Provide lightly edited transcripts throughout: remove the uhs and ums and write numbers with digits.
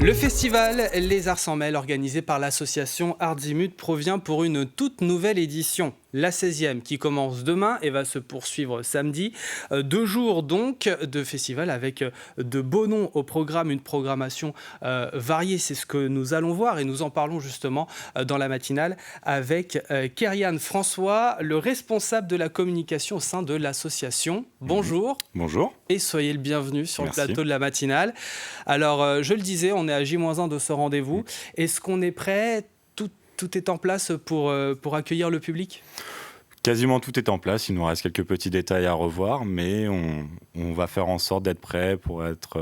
Le festival Les Arts Sans Mêle, organisé par l'association Ardimut, provient pour une toute nouvelle édition, la 16e, qui commence demain et va se poursuivre samedi. 2 jours donc de festival avec de beaux noms au programme, une programmation variée. C'est ce que nous allons voir et nous en parlons justement dans la matinale avec Kerian François, le responsable de la communication au sein de l'association. Bonjour. Bonjour. Et soyez le bienvenu sur Merci. le plateau de la matinale. Alors, je le disais, on est à J-1 de ce rendez-vous. Est-ce qu'on est prêt ? Tout est en place pour accueillir le public ? Quasiment tout est en place, il nous reste quelques petits détails à revoir, mais on va faire en sorte d'être prêt pour être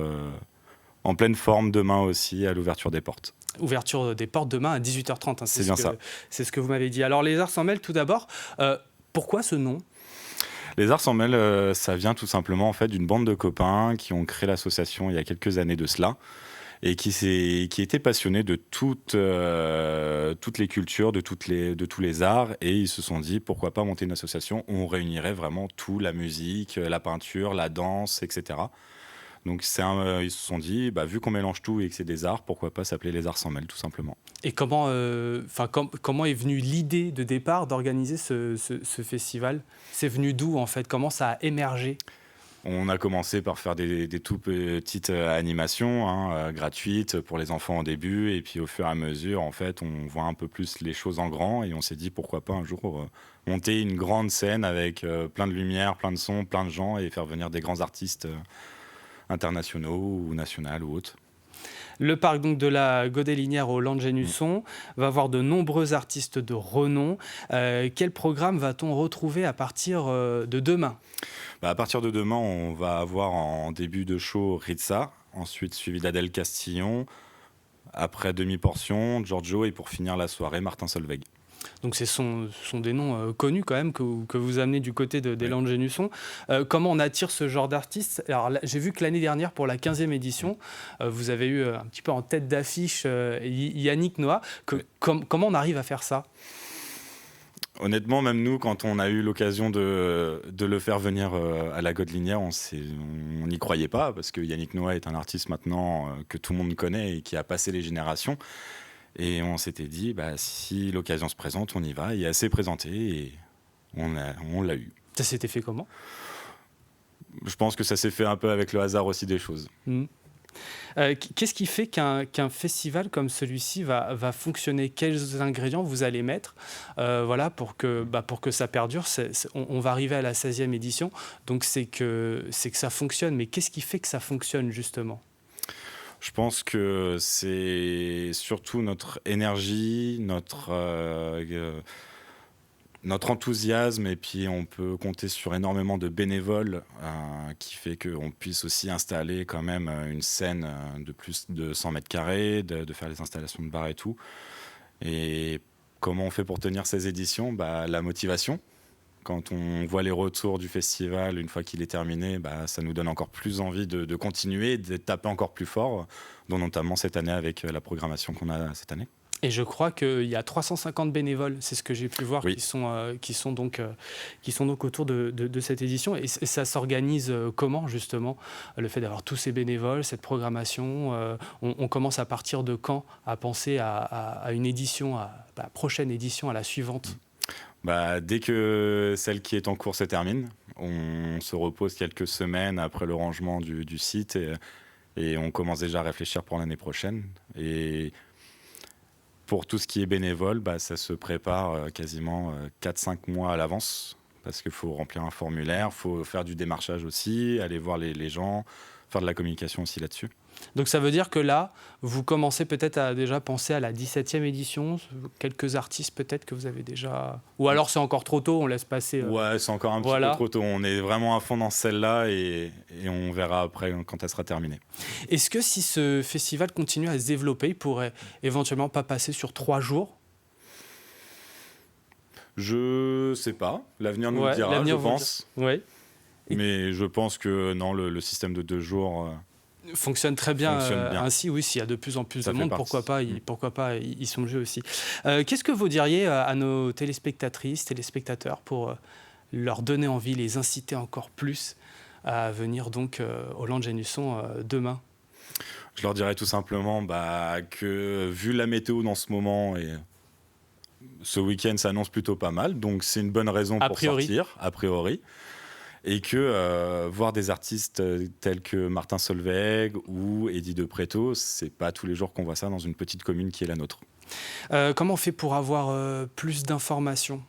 en pleine forme demain aussi à l'ouverture des portes. Ouverture des portes demain à 18h30, C'est bien ça. C'est ce que vous m'avez dit. Alors, les Arts Sans Mêle, tout d'abord, pourquoi ce nom ? Les Arts Sans Mêle, ça vient tout simplement en fait, d'une bande de copains qui ont créé l'association il y a quelques années de cela et qui étaient passionnés de toutes les cultures, de tous les arts, et ils se sont dit pourquoi pas monter une association où on réunirait vraiment tout, la musique, la peinture, la danse, etc. Donc ils se sont dit, vu qu'on mélange tout et que c'est des arts, pourquoi pas s'appeler les Arts Sans Mêle tout simplement. Et comment est venue l'idée de départ d'organiser ce festival ? C'est venu d'où en fait ? Comment ça a émergé ? On a commencé par faire des tout petites animations gratuites pour les enfants au début, et puis au fur et à mesure, en fait, on voit un peu plus les choses en grand, et on s'est dit pourquoi pas un jour monter une grande scène avec plein de lumière, plein de sons, plein de gens, et faire venir des grands artistes internationaux ou nationaux ou autres. Le parc donc, de la Godélinière au Langeais-Nusson va avoir de nombreux artistes de renom. Quel programme va-t-on retrouver à partir de demain ? À partir de demain, on va avoir en début de show Ritza, ensuite suivi d'Adèle Castillon, après demi-portion, Giorgio, et pour finir la soirée, Martin Solveig. Donc ce sont des noms connus quand même que vous amenez du côté des Langeais-Nusson. Comment on attire ce genre d'artistes ? Alors là, j'ai vu que l'année dernière, pour la 15e édition, vous avez eu un petit peu en tête d'affiche Yannick Noah. Comment on arrive à faire ça ? Honnêtement, même nous, quand on a eu l'occasion de le faire venir à la Godélinière, on n'y croyait pas, parce que Yannick Noah est un artiste maintenant que tout le monde connaît et qui a passé les générations. Et on s'était dit, si l'occasion se présente, on y va. Il est assez présenté et on l'a eu. Ça s'était fait comment ? Je pense que ça s'est fait un peu avec le hasard aussi des choses. Qu'est-ce qui fait qu'un festival comme celui-ci va fonctionner ? Quels ingrédients vous allez mettre pour que ça perdure ? On va arriver à la 16e édition, donc c'est que ça fonctionne. Mais qu'est-ce qui fait que ça fonctionne justement ? Je pense que c'est surtout notre énergie, notre enthousiasme, et puis on peut compter sur énormément de bénévoles qui fait qu'on puisse aussi installer quand même une scène de plus de 100 mètres carrés, de faire les installations de bar et tout. Et comment on fait pour tenir ces éditions ? La motivation. Quand on voit les retours du festival, une fois qu'il est terminé, ça nous donne encore plus envie de continuer, de taper encore plus fort, dont notamment cette année avec la programmation qu'on a cette année. Et je crois qu'il y a 350 bénévoles, c'est ce que j'ai pu voir, oui. qui sont donc autour de cette édition. Et ça s'organise comment, justement, le fait d'avoir tous ces bénévoles, cette programmation on commence à partir de quand à penser à une édition, à la prochaine édition, à la suivante ? Dès que celle qui est en cours se termine, on se repose quelques semaines après le rangement du site et on commence déjà à réfléchir pour l'année prochaine. Et pour tout ce qui est bénévole, ça se prépare quasiment 4-5 mois à l'avance, parce qu'il faut remplir un formulaire, il faut faire du démarchage aussi, aller voir les gens, faire de la communication aussi là-dessus. Donc ça veut dire que là, vous commencez peut-être à déjà penser à la 17e édition, quelques artistes peut-être que vous avez déjà... Ou alors c'est encore trop tôt, on laisse passer... Ouais, c'est encore un petit peu trop tôt. On est vraiment à fond dans celle-là et on verra après quand elle sera terminée. Est-ce que si ce festival continue à se développer, il pourrait éventuellement pas passer sur 3 jours ? Je sais pas. L'avenir nous le dira, je pense. Ouais. Mais je pense que non, le système de 2 jours... fonctionne très bien, ainsi, oui, s'il y a de plus en plus de monde, pourquoi pas y songer aussi. Qu'est-ce que vous diriez à nos téléspectatrices, téléspectateurs pour leur donner envie, les inciter encore plus à venir donc au Langeais-Nusson demain ? Je leur dirais tout simplement que vu la météo dans ce moment, et ce week-end s'annonce plutôt pas mal, donc c'est une bonne raison A pour priori. sortir, a priori. Et que voir des artistes tels que Martin Solveig ou Eddie De Pretto, c'est pas tous les jours qu'on voit ça dans une petite commune qui est la nôtre. Comment on fait pour avoir plus d'informations ?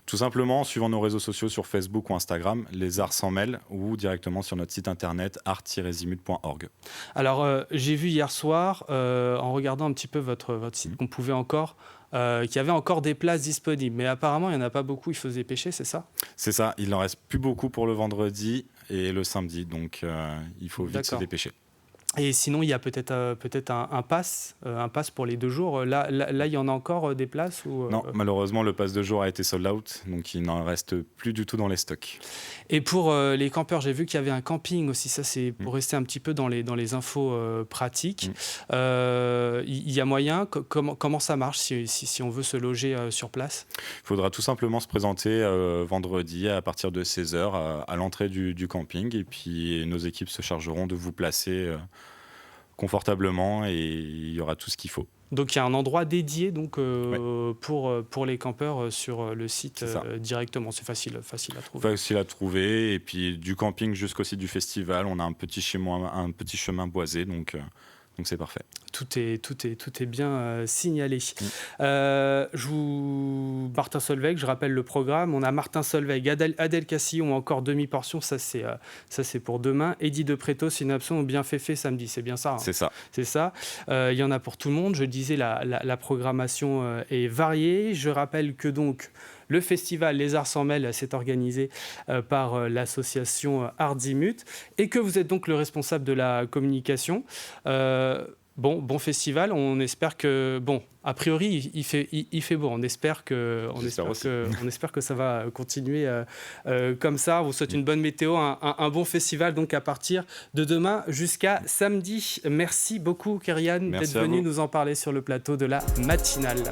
Tout simplement en suivant nos réseaux sociaux sur Facebook ou Instagram, Les Arts Sans Mêle, ou directement sur notre site internet art-zimut.org. Alors, j'ai vu hier soir, en regardant un petit peu votre site, qu'on pouvait encore, qu'il y avait encore des places disponibles. Mais apparemment, il n'y en a pas beaucoup, il faut se dépêcher, c'est ça ? C'est ça, il n'en reste plus beaucoup pour le vendredi et le samedi, donc il faut vite se D'accord. dépêcher. Et sinon, il y a peut-être un pass pour les 2 jours. Là, il y en a encore des places ou, Non, malheureusement, le pass de jour a été sold out, donc il n'en reste plus du tout dans les stocks. Et pour les campeurs, j'ai vu qu'il y avait un camping aussi. Ça, c'est pour rester un petit peu dans les infos pratiques. Il y a moyen. Comment ça marche si on veut se loger sur place ? Il faudra tout simplement se présenter vendredi à partir de 16h à l'entrée du camping, et puis nos équipes se chargeront de vous placer confortablement, et il y aura tout ce qu'il faut. Donc il y a un endroit dédié donc, pour les campeurs sur le site directement. C'est facile à trouver. Facile à trouver, et puis du camping jusqu'au site du festival, on a un petit chemin boisé, donc c'est parfait. Tout est bien signalé. Martin Solveig, je rappelle le programme. On a Martin Solveig, Adèle Castillon ou encore Demi-Portion. Ça, c'est pour demain. Eddie De Pretto, Synapson ou Bien Fait samedi. C'est bien ça. Hein. C'est ça. C'est ça. Il y en a pour tout le monde. Je disais, la programmation est variée. Je rappelle que donc le festival Les Arts Sans Mêle s'est organisé par l'association Art-Zimut et que vous êtes donc le responsable de la communication. Bon festival, on espère que... Bon, a priori, il fait beau. On espère que ça va continuer comme ça. On vous souhaite une bonne météo, un bon festival donc à partir de demain jusqu'à samedi. Merci beaucoup, Kerian, d'être venu nous en parler sur le plateau de la matinale.